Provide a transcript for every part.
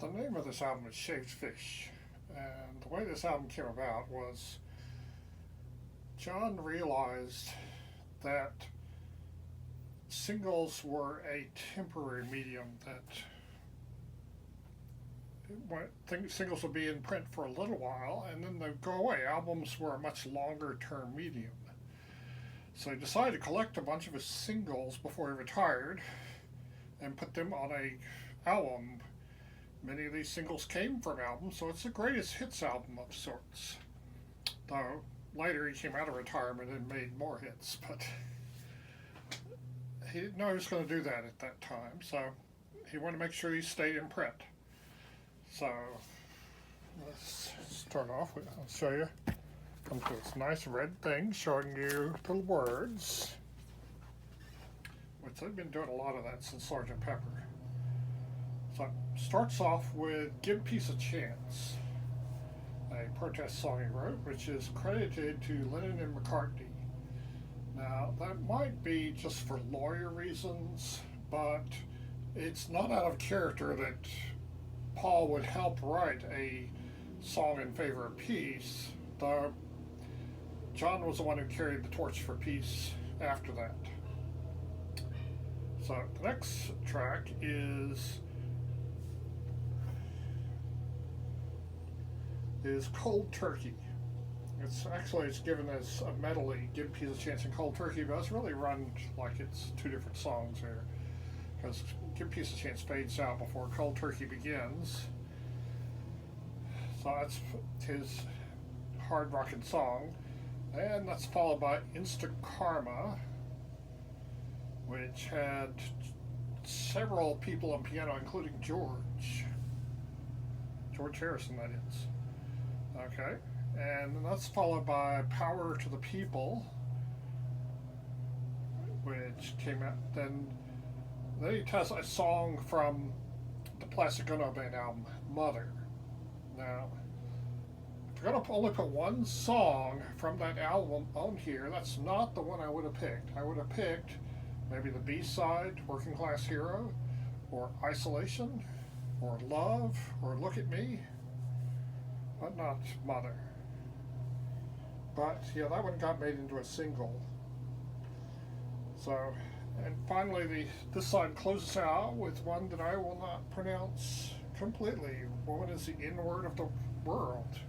the name of this album is Shaved Fish. And the way this album came about was John realized that singles were a temporary medium, that singles would be in print for a little while and then they'd go away. Albums were a much longer term medium. So he decided to collect a bunch of his singles before he retired and put them on a album. Many of these singles came from albums, so it's the greatest hits album of sorts. Though later he came out of retirement and made more hits, but he didn't know he was going to do that at that time, so he wanted to make sure he stayed in print. So let's start off with, I'll show you. Comes with this nice red thing showing you the words, which they've been doing a lot of that since Sgt. Pepper. So it starts off with Give Peace a Chance, a protest song he wrote, which is credited to Lennon and McCartney. Now, that might be just for lawyer reasons, but it's not out of character that Paul would help write a song in favor of peace, though John was the one who carried the torch for peace after that. So the next track is Cold Turkey. It's given as a medley, Give Peace a Chance and Cold Turkey, but it's really run like it's two different songs here, because Give Peace a Chance fades out before Cold Turkey begins. So that's his hard rockin' song. And that's followed by Instant Karma, which had several people on piano, including George Harrison, that is. Okay, and that's followed by Power to the People, which came out then. Then he has a song from the Plastic Ono Band album, Mother. Now, if you're going to only put one song from that album on here, that's not the one I would have picked. I would have picked maybe the B-side, Working Class Hero, or Isolation, or Love, or Look at Me, but not Mother. But yeah, that one got made into a single. So, and finally this side closes out with one that I will not pronounce completely. Woman is the N-word of the world.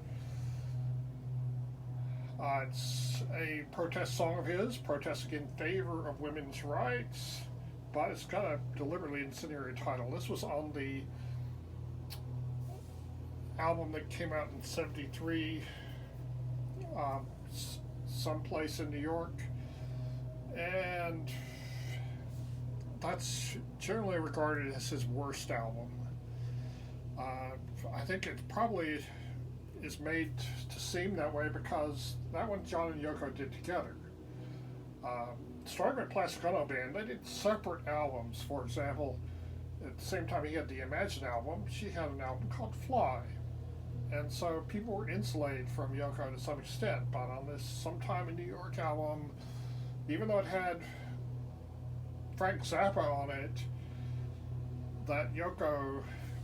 It's a protest song of his, protesting in favor of women's rights, but it's got a deliberately incendiary title. This was on the album that came out in '73, someplace in New York, and that's generally regarded as his worst album. I think it probably is made to seem that way because that one John and Yoko did together. Starting with Plastic Ono Band, they did separate albums. For example, at the same time he had the Imagine album, she had an album called Fly. And so people were insulated from Yoko to some extent, but on this Sometime in New York album, even though it had Frank Zappa on it, that Yoko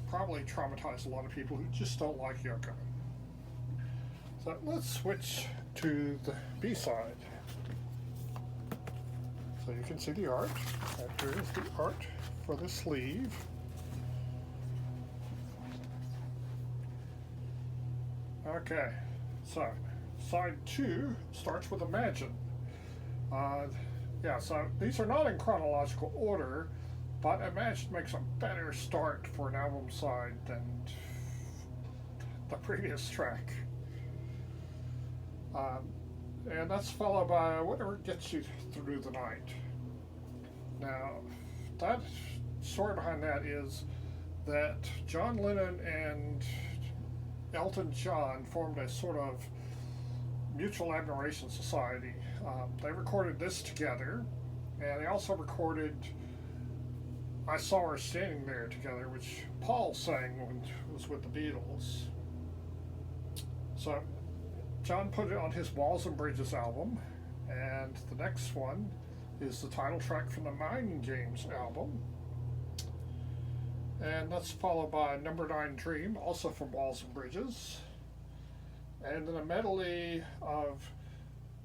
probably traumatized a lot of people who just don't like Yoko. So let's switch to the B-side. So you can see the art. And here's the art for the sleeve. Okay, so side 2 starts with Imagine. So these are not in chronological order, but Imagine makes a better start for an album side than the previous track. And that's followed by Whatever Gets You Through the Night. Now, that story behind that is that John Lennon and Elton John formed a sort of mutual admiration society. They recorded this together, and they also recorded I Saw Her Standing There together, which Paul sang when he was with the Beatles. So John put it on his Walls and Bridges album, and the next one is the title track from the Mind Games album. And that's followed by Number 9 Dream, also from Walls and Bridges. And then a medley of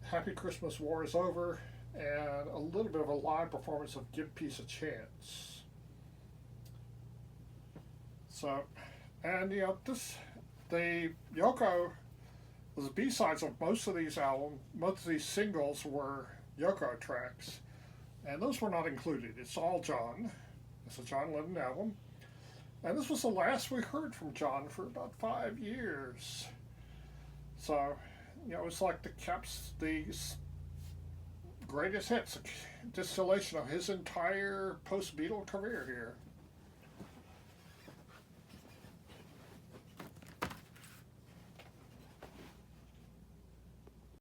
Happy Christmas, War is Over, and a little bit of a live performance of Give Peace a Chance. So, and the Yoko, the B-sides of most of these albums, most of these singles were Yoko tracks, and those were not included. It's all John. It's a John Lennon album. And this was the last we heard from John for about 5 years. So, it's like the greatest hits, a distillation of his entire post-Beatle career here.